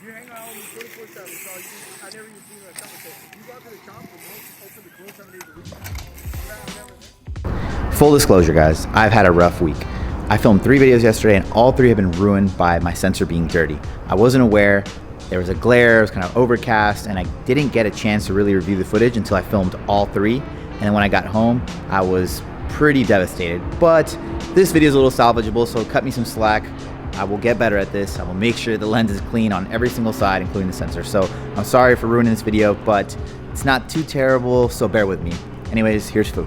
You hang out with me 24/7, so I never even seen you at summer. So you go out to the shop for most open to close 7 days a week. Full disclosure, guys, I've had a rough week. I filmed 3 videos yesterday and all 3 have been ruined by my sensor being dirty. I wasn't aware, there was a glare, it was kind of overcast, and I didn't get a chance to really review the footage until I filmed all 3. And then when I got home, I was pretty devastated. But this video is a little salvageable, so cut me some slack. I will get better at this. I will make sure the lens is clean on every single side, including the sensor. So I'm sorry for ruining this video, but it's not too terrible, so bear with me. Anyways, here's Foo.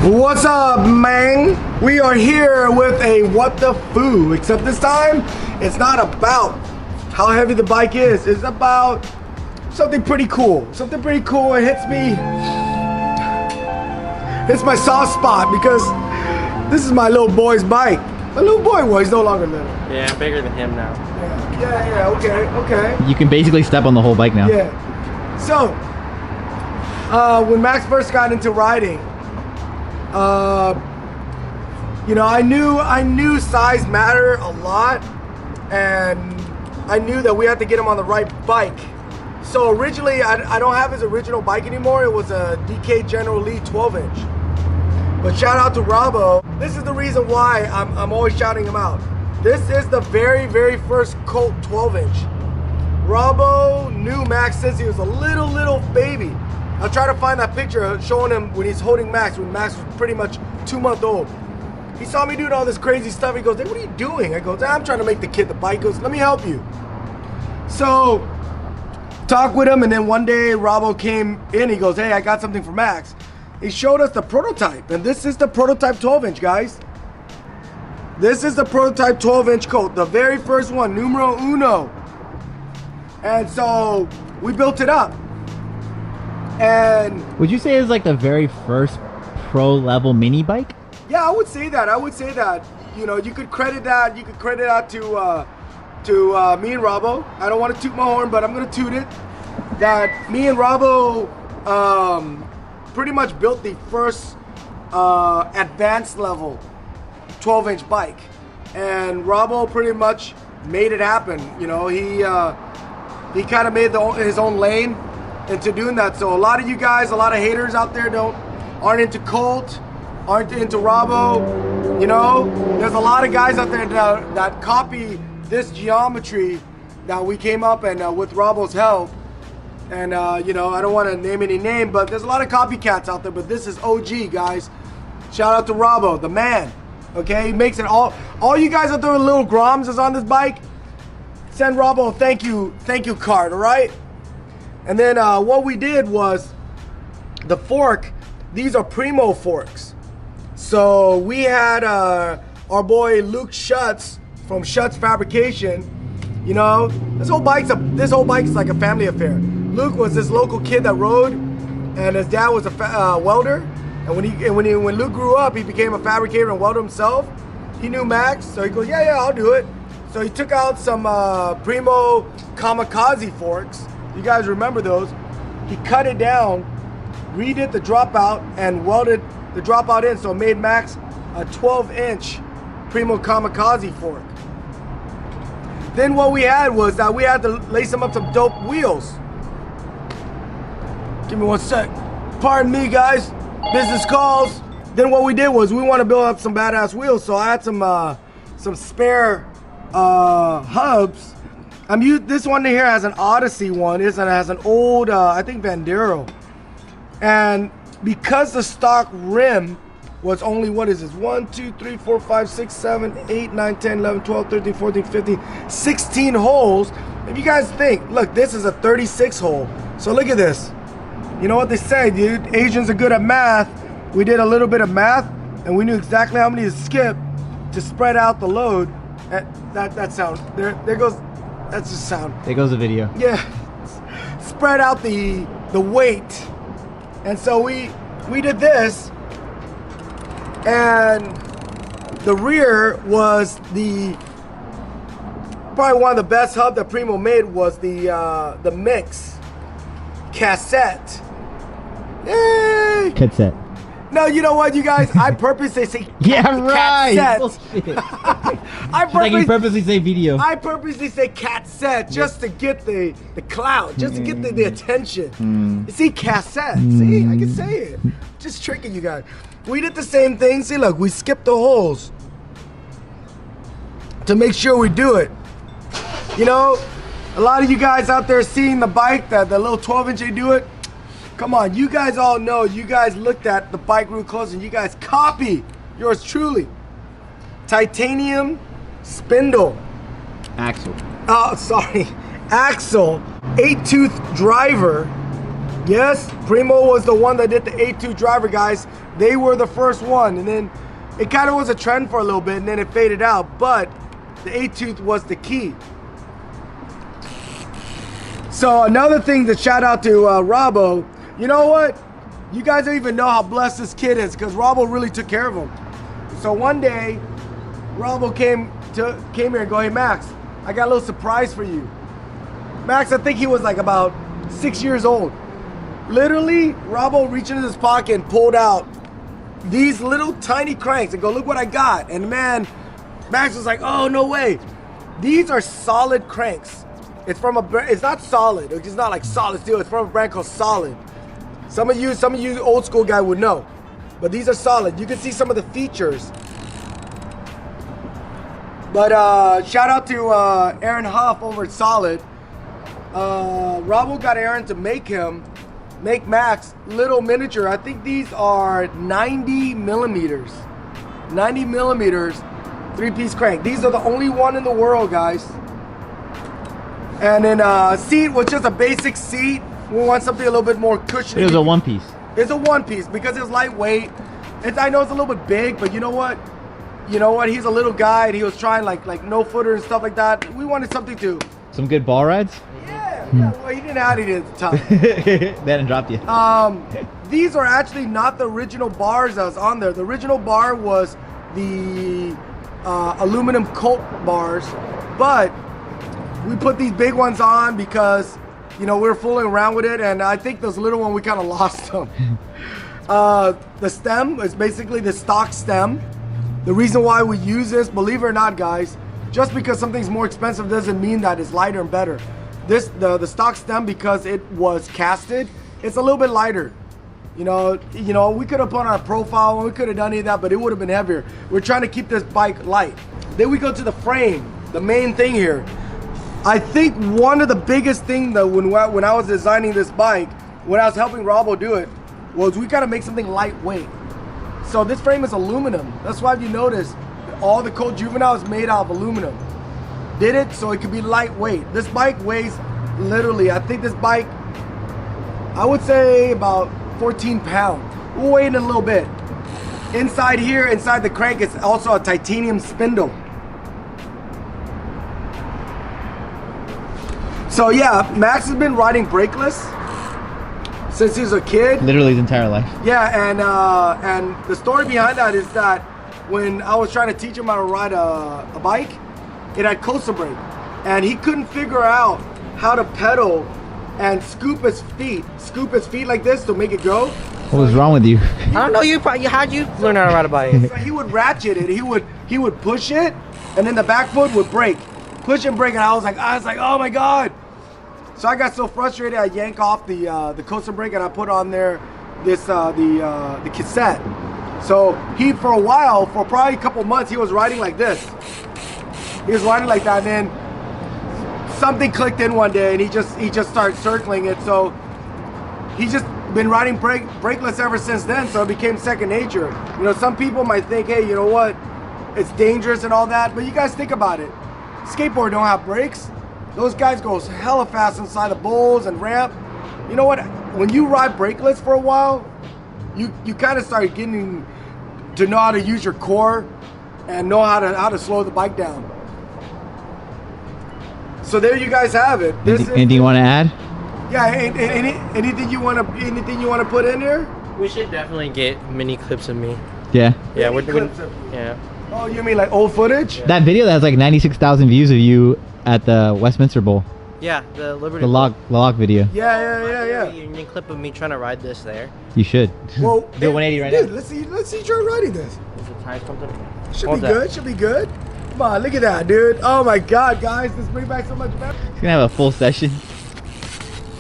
What's up, man? We are here with a what the foo, except this time it's not about how heavy the bike is. It's about something pretty cool. Something pretty cool. It hits me. It's my soft spot because this is my little boy's bike. My little boy, well, he's no longer little. Yeah, I'm bigger than him now. Yeah, okay. You can basically step on the whole bike now. Yeah. So, when Max first got into riding, you know, I knew size mattered a lot, and I knew that we had to get him on the right bike. So originally, I don't have his original bike anymore. It was a DK General Lee 12-inch. But shout out to Robbo. This is the reason why I'm always shouting him out. This is the very first Colt 12-inch. Robbo knew Max since he was a little baby. I'll try to find that picture showing him when he's holding Max, when Max was pretty much 2 months old. He saw me doing all this crazy stuff. He goes, hey, what are you doing? I go, I'm trying to make the kid the bike. He goes, let me help you. So, talk with him, and then one day Robbo came in. He goes, hey, I got something for Max. He showed us the prototype, and this is the prototype 12-inch, guys. This is the prototype 12-inch Colt, the very first one, numero uno. And so we built it up. And would you say it's like the very first pro level mini bike? yeah, I would say that. You know, you could credit that. You could credit that to me and Robbo. I don't want to toot my horn, but I'm gonna toot it. That me and Robbo pretty much built the first advanced level 12-inch bike, and Robbo pretty much made it happen. You know, he kind of made his own lane into doing that. So a lot of you guys, a lot of haters out there aren't into Colt, aren't into Robbo. You know, there's a lot of guys out there that copy this geometry that we came up and with Robbo's help. And you know, I don't want to name any name, but there's a lot of copycats out there. But this is OG, guys. Shout out to Robbo, the man. Okay, he makes it all. All you guys out there with little Groms is on this bike. Send Robbo a thank you card, all right? And then what we did was the fork. These are Primo forks. So we had our boy Luke Schutz from Schutz Fabrication. You know, this whole bike is like a family affair. Luke was this local kid that rode, and his dad was a welder. And when Luke grew up, he became a fabricator and welder himself. He knew Max, so he goes, yeah, I'll do it. So he took out some Primo Kamikaze forks. You guys remember those? He cut it down, redid the dropout, and welded the dropout in, so it made Max a 12-inch Primo Kamikaze fork. Then what we had was that we had to lace him up some dope wheels. Give me one sec. Pardon me, guys. Business calls. Then what we did was we want to build up some badass wheels, so I had some spare hubs. This one here has an Odyssey one. It has an old, I think, Vandero. And because the stock rim was only, what is this? 1, 2, 3, 4, 5, 6, 7, 8, 9, 10, 11, 12, 13, 14, 15, 16 holes. If you guys think, look, this is a 36 hole. So look at this. You know what they say, dude? Asians are good at math. We did a little bit of math, and we knew exactly how many to skip to spread out the load. That sound. There goes. That's just sound. There goes the video. Yeah. Spread out the weight. And so we did this, and the rear was probably one of the best hub that Primo made was the Mix cassette. Yay! Cassette. No, you know what, you guys? I purposely say yeah, right. cassette. Like you purposely say video. I purposely say cassette just to get the clout, just to get the attention. You see, cassette. See, I can say it. Just tricking you guys. We did the same thing. See, look, we skipped the holes to make sure we do it. You know, a lot of you guys out there seeing the bike, the little 12-inch they do it. Come on, you guys all know, you guys looked at the bike real close and you guys copy yours truly. Titanium spindle. Axle. Oh, sorry. Axle, 8-tooth driver. Yes, Primo was the one that did the 8-tooth driver, guys. They were the first one, and then it kind of was a trend for a little bit, and then it faded out, but the 8-tooth was the key. So another thing to shout out to Robbo, you know what? You guys don't even know how blessed this kid is because Robbo really took care of him. So one day, Robbo came here and go, hey Max, I got a little surprise for you. Max, I think he was like about 6 years old. Literally, Robbo reached into his pocket and pulled out these little tiny cranks and go, look what I got. And man, Max was like, oh, no way. These are solid cranks. It's from it's not solid. It's not like solid steel. It's from a brand called Solid. Some of you old school guy would know. But these are solid. You can see some of the features. But shout out to Aaron Huff over at Solid. Robbo got Aaron to make Max little miniature. I think these are 90 millimeters. 90 millimeters, 3-piece crank. These are the only one in the world, guys. And then seat was just a basic seat. We want something a little bit more cushiony. It was a one-piece. It's a one-piece because it's lightweight. I know it's a little bit big, but you know what? You know what? He's a little guy and he was trying like no footer and stuff like that. We wanted something to. Some good ball rides? Yeah, well, he didn't have it at the time. They hadn't dropped you. These are actually not the original bars that was on there. The original bar was the aluminum Colt bars, but we put these big ones on because, you know, we were fooling around with it, and I think those little ones, we kind of lost them. The stem is basically the stock stem. The reason why we use this, believe it or not, guys, just because something's more expensive doesn't mean that it's lighter and better. The stock stem, because it was casted, it's a little bit lighter. You know, we could have put on our profile, we could have done any of that, but it would have been heavier. We're trying to keep this bike light. Then we go to the frame, the main thing here. I think one of the biggest things that when I was designing this bike, when I was helping Robbo do it, was we gotta make something lightweight. So this frame is aluminum. That's why if you notice, all the Colt Juvenile is made out of aluminum. Did it so it could be lightweight. This bike weighs literally, I think this bike, I would say about 14 pounds. We'll weigh it in a little bit. Inside here, inside the crank, it's also a titanium spindle. So yeah, Max has been riding Brakeless since he was a kid. Literally his entire life. Yeah, and the story behind that is that when I was trying to teach him how to ride a bike, it had coaster brake, and he couldn't figure out how to pedal and scoop his feet like this to make it go. What was wrong with you? I don't know. How'd you learn how to ride a bike? So he would ratchet it. He would push it, and then the back foot would brake, push and brake, and I was like, oh my god. So I got so frustrated, I yanked off the coaster brake and I put on there this the cassette. So he, for a while, for probably a couple months, he was riding like this. He was riding like that, and then something clicked in one day, and he just started circling it. So he's just been riding brakeless ever since then. So it became second nature. You know, some people might think, hey, you know what, it's dangerous and all that, but you guys think about it. Skateboard don't have brakes. Those guys go hella fast inside the bowls and ramp. You know what? When you ride brakeless for a while, you kind of start getting to know how to use your core and know how to slow the bike down. So there you guys have it. Anything you want to add? Yeah. Anything you want to put in here? We should definitely get mini clips of me. Yeah. Yeah, Yeah. Oh, you mean like old footage? Yeah. That video that has like 96,000 views of you at the Westminster Bowl. Yeah, the Liberty. The log video. Yeah. Union clip of me trying to ride this there. You should. Well, do 180 right dude, now. Let's see you try riding this. Is it tie something? Should be good. Come on, look at that, dude. Oh my God, guys, this brings back so much better. He's gonna have a full session.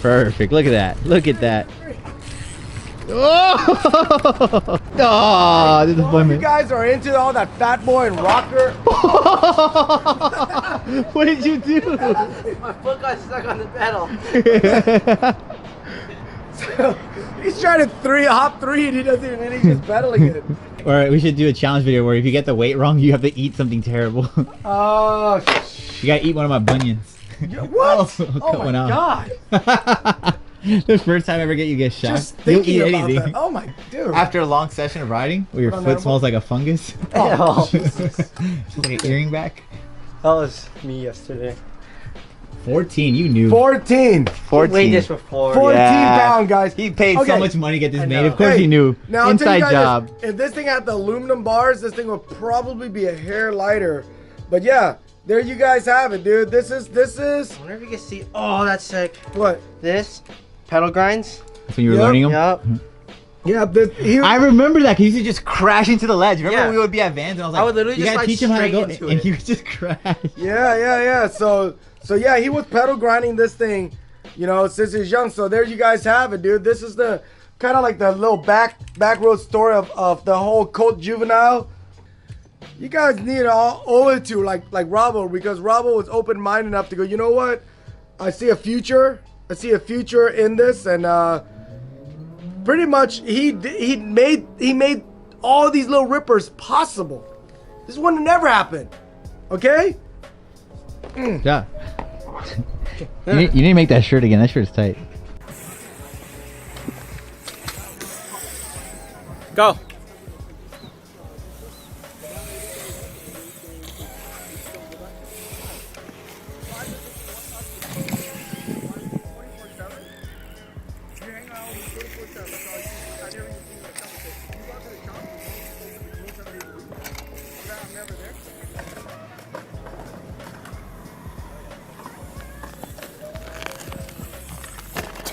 Perfect. Look at that. Look at that. Oh, oh this is Oh, fun. you guys are into all that fat boy and rocker. What did you do? My foot got stuck on the pedal. So, he's trying to hop three and he doesn't even, and he's just pedaling it. All right, we should do a challenge video where if you get the weight wrong, you have to eat something terrible. Oh, You gotta eat one of my bunions. what? Oh, Oh coming my out. God. The first time I ever get shocked. Just You'll thinking eat about anything. that. Oh my dude. After a long session of riding, where your Put on foot that smells like a fungus. Oh, Just like an earring back. That was me yesterday. 14, you knew. 14. 14. Weighed this before. 14 Yeah. pound, guys. He paid Okay. so much money to get this I made. know. Of course Hey, he knew. Now I'll tell you Inside guys job. this, if this thing had the aluminum bars, this thing would probably be a hair lighter. But yeah, there you guys have it, dude. This is I wonder if you can see. Oh, that's sick. what? This pedal grinds. That's when you were Yep. learning them? Yup. Yeah, this, I remember that because he used to just crash into the ledge. Remember Yeah. when we would be at Vans and I was like, I would literally you just gotta slide teach him how to straight go, into and it. he would just crash. yeah. So yeah, he was pedal grinding this thing, you know, since he's young. So there you guys have it, dude. This is the kind of like the little back road story of the whole cult Juvenile. You guys need to all owe it to like Robbo, because Robbo was open-minded enough to go, you know what? I see a future. I see a future in this, and pretty much he made all these little rippers possible. This wouldn't have never happened. Okay? Yeah. You need to make that shirt again. That shirt's tight. Go.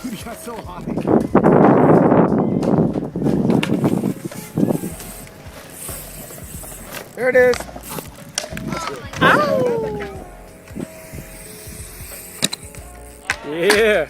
Dude, you got so high. There it is. Yeah.